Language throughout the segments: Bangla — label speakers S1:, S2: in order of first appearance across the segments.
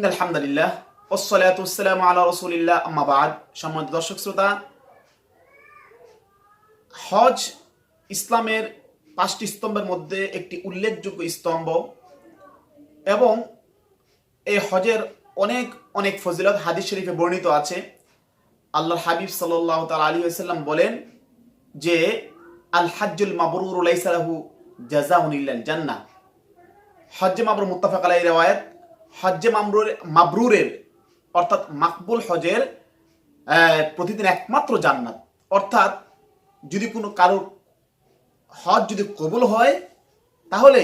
S1: ইন্নাল হামদুলিল্লাহ ওয়াসসালাতু ওয়াসসালামু আলা রাসূলিল্লাহ আম্মা বাদ। সম্মানিত দর্শক শ্রোতা, হজ ইসলামের 5টি স্তম্ভের মধ্যে একটি উল্লেখযোগ্য স্তম্ভ এবং এই হজের অনেক অনেক ফজিলত হাদিস শরীফে বর্ণিত আছে। আল্লাহর হাবিব সাল্লাল্লাহু তাআলা আলাইহি ওয়াসাল্লাম বলেন যে আল হাজ্জুল মাবরুরু লাইসা লাহু জাযাউন ইল্লাল জান্নাহ। হজ্জে মাবরুর মুত্তাফাক আলাইহি riwayat। হজ্জে মাবরুরের অর্থাৎ মাকবুল হজের প্রতিদিন একমাত্র জান্নাত। অর্থাৎ যদি কোনো কারোর হজ যদি কবুল হয় তাহলে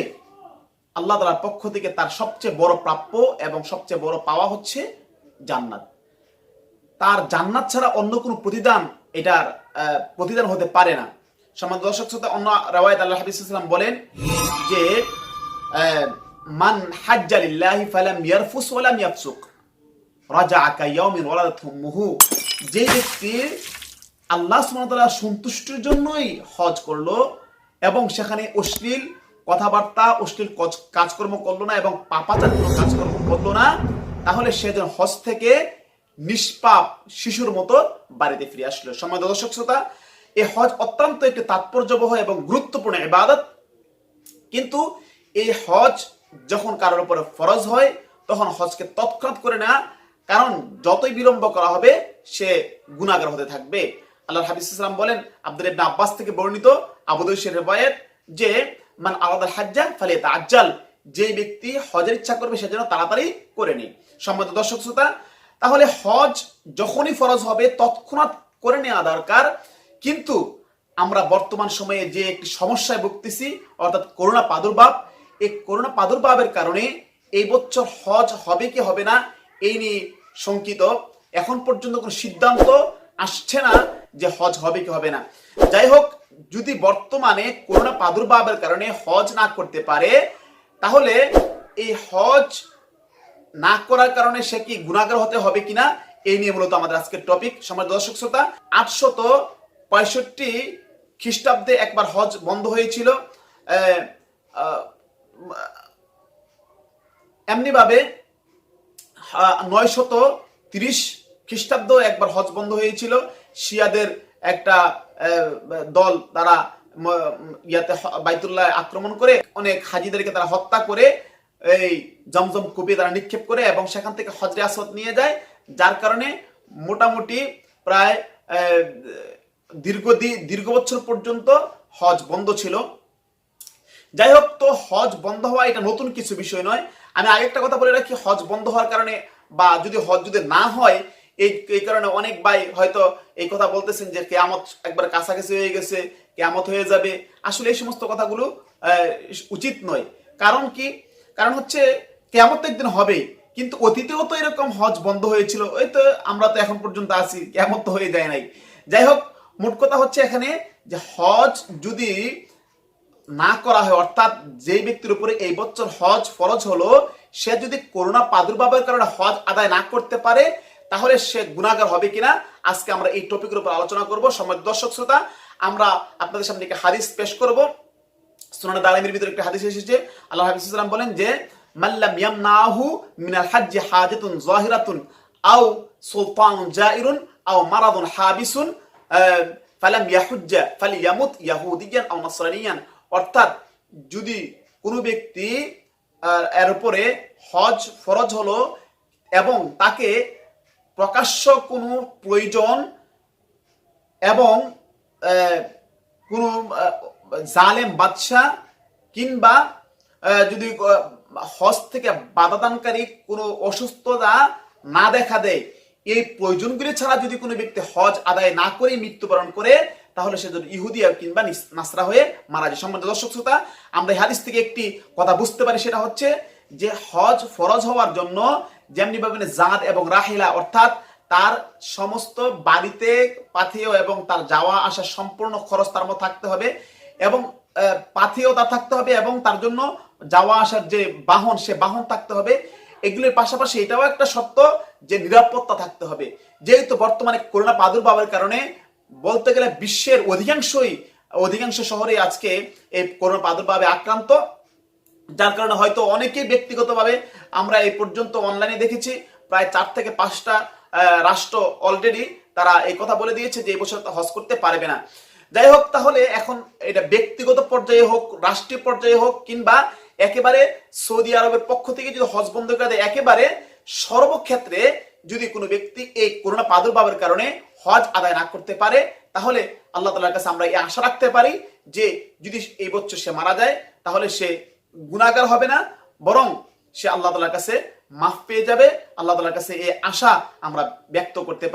S1: আল্লাহ তাআলার পক্ষ থেকে তার সবচেয়ে বড় প্রাপ্য এবং সবচেয়ে বড় পাওয়া হচ্ছে জান্নাত। তার জান্নাত ছাড়া অন্য কোনো প্রতিদান এটার প্রতিদান হতে পারে না। সম্মানিত দর্শক শ্রোতা, অন্য রাওয়ায়াত আল্লাহ হাবিব সাল্লাল্লাহু আলাইহি ওয়াসাল্লাম বলেন যে মান হাজ্জা লিল্লাহি ফালাম ইয়ারফুস ওয়ালাম ইয়াফসুক রাজাআ কায়াউমিন ওয়ালাদাতহু উম্মুহু। যে ব্যক্তি আল্লাহ সুবহানাহু ওয়া তাআলার সন্তুষ্টির জন্যই হজ করলো এবং সেখানে অশ্লীল কথাবার্তা অশ্লীল কাজকর্ম করলো না এবং পাপাচার কোনো কাজকর্ম করলো না, তাহলে সে যেন হজ থেকে নিষ্পাপ শিশুর মতো বাড়িতে ফিরে আসলো। সম্মানিত দর্শক শ্রোতা, এই হজ অত্যন্ত একটি তাৎপর্যবহ এবং গুরুত্বপূর্ণ ইবাদত। কিন্তু এই হজ যখন কারোর উপরে ফরজ হয় তখন হজকে তৎক্ষণাৎ করে না, কারণ যতই বিলম্ব করা হবে সে গুনাহগার হতে থাকবে। আল্লাহর হাবিব সাল্লাল্লাহু আলাইহি ওয়াসাল্লাম বলেন, আব্দুল্লাহ ইবনে আব্বাস থেকে বর্ণিত, আবু দাউদের riwayat, যে মান আরাদাল হাজ্জা ফালিয়াতাআজ্জাল, যে ব্যক্তি হজের ইচ্ছা করবে সে যেন তাড়াতাড়ি করে নেয়। সম্মানিত দর্শক শ্রোতা, তাহলে হজ যখনই ফরজ হবে তৎক্ষণাৎ করে নেওয়া দরকার। কিন্তু আমরা বর্তমান সময়ে যে একটি সমস্যায় ভুগতেছি অর্থাৎ করোনা প্রাদুর্ভাব, এই করোনা প্রাদুর্ভাবের কারণে এই বছর হজ হবে কি হবে না এই নিয়ে শঙ্কিত। এখন পর্যন্ত কোনো সিদ্ধান্ত আসছে না যে হজ হবে কি হবে না। যাই হোক, যদি বর্তমানে করোনা প্রাদুর্ভাবের কারণে হজ না করতে পারে তাহলে এই হজ না করার কারণে সে কি গুনাহগার হতে হবে কিনা এই নিয়ে মূলত আমাদের আজকের টপিক। সম্মানিত দর্শক শ্রোতা, 865 খ্রিস্টাব্দে একবার হজ বন্ধ হয়েছিল। এমনিভাবে 930 খ্রিস্টাব্দ একবার হজ বন্ধ হয়েছিল। শিয়াদের একটা দল তারা বাইতুল্লাহ আক্রমণ করে অনেক হাজিদেরকে তারা হত্যা করে এই জমজম কূপে তারা নিক্ষেপ করে এবং সেখান থেকে হজরে আসওয়াদ নিয়ে যায়, যার কারণে মোটামুটি প্রায় দীর্ঘ বছর পর্যন্ত হজ বন্ধ ছিল। যাই হোক, তো হজ বন্ধ হওয়া এটা নতুন কিছু বিষয় নয়। আমি আরেকটা কথা বলে রাখি, হজ বন্ধ হওয়ার কারণে বা যদি হজ যদি না হয় এই কারণে অনেক ভাই হয়তো এই কথা বলতেছেন যে কিয়ামত একবার কাছাকাছি হয়ে গেছে, কিয়ামত হয়ে যাবে। আসলে এই সমস্ত কথাগুলো উচিত নয়। কারণ কি? কারণ হচ্ছে কিয়ামত একদিন হবে, কিন্তু অতীতেও তো এরকম হজ বন্ধ হয়েছিল, ওই তো আমরা তো এখন পর্যন্ত আছি, কিয়ামত তো হয়ে যায় নাই। যাই হোক, মোট কথা হচ্ছে এখানে যে হজ যদি না করা হয়, অর্থাৎ যে ব্যক্তির উপরে এই বছর হজ ফরজ হলো সে যদি করোনা প্রাদুর্ভাবের কারণে হজ আদায় না করতে পারে তাহলে সে গুনাহগার হবে কিনা আজকে আমরা এই টপিকের উপর আলোচনা করব। সম্মানিত দর্শক শ্রোতা, আমরা আপনাদের সামনে একটা হাদিস পেশ করব। সুনান দারিমির ভিতরে একটা হাদিস এসেছে। আল্লাহ হাবিব সাল্লাল্লাহু আলাইহি ওয়াসাল্লাম বলেন যে মাল্লাম ইয়ামনাহু মিনাল হজ্জ হাজাতুন যাহিরাতুন আও সুলতানুন জাইরুন আও মারাদুন হাবিসুন ফালাম ইয়াহুজ্জা ফালিয়ামুত ইয়াহুদিয়ান আও নাসরানিয়ান। অর্থাৎ যদি কোনো ব্যক্তি এর উপরে হজ ফরজ হলো এবং তাকে প্রকাশ্য কোনো প্রয়োজন এবং কোনো জালেম বাদশা কিংবা যদি হজ থেকে বাধাদানকারী কোনো অসুস্থতা না দেখা দেয়, এই প্রয়োজনগুলি ছাড়া যদি কোনো ব্যক্তি হজ আদায় না করে মৃত্যুবরণ করে তাহলে সে যদি ইহুদি কিংবা নাসরা হয়ে মারা যায়। সম্মানিত দর্শক শ্রোতা, আমরা এই হাদিস থেকে একটি কথা বুঝতে পারি, সেটা হচ্ছে যে হজ ফরজ হওয়ার জন্য যেমনি ভাবে জাদ এবং রাহিলা অর্থাৎ তার সমস্ত বাড়িতে পাথেয় এবং তার যাওয়া আসা সম্পূর্ণ খরচ তার মধ্যে থাকতে হবে এবং পাথেয় তার থাকতে হবে এবং তার জন্য যাওয়া আসার যে বাহন সে বাহন থাকতে হবে। এগুলির পাশাপাশি এটাও একটা সত্য যে নিরাপত্তা থাকতে হবে। যেহেতু বর্তমানে করোনা প্রাদুর্ভাবের কারণে বলতে গেলে বিশ্বের অধিকাংশ শহরে আজকে এই করোনা প্রাদুর্ভাবে আক্রান্ত। যার কারণে হয়তো অনেকেই ব্যক্তিগতভাবে আমরা এই পর্যন্ত অনলাইনে দেখেছি প্রায় 4 থেকে 5টা রাষ্ট্র অলরেডি তারা এই কথা বলে দিয়েছে যে এই বছর হজ করতে পারবে না। যাই হোক, তাহলে এখন এটা ব্যক্তিগত পর্যায়ে হোক, রাষ্ট্রীয় পর্যায়ে হোক, কিংবা একেবারে সৌদি আরবের পক্ষ থেকে যদি হজ বন্ধ করে দেয়, একেবারে সর্বক্ষেত্রে যদি কোনো ব্যক্তি এই করোনা প্রাদুর্ভাবের কারণে হজ আদায় না করতে পারে, তাহলে আল্লাহ তাআলার কাছে আমরা এই আশা রাখতে পারি যে যদি এই বছর সে মারা যায় তাহলে সে গুনাহগার হবে না, বরং সে আল্লাহ তাআলার কাছে মাফ পেয়ে যাবে। আল্লাহ তাআলার কাছে এই আশা আমরা ব্যক্ত করতে পারি।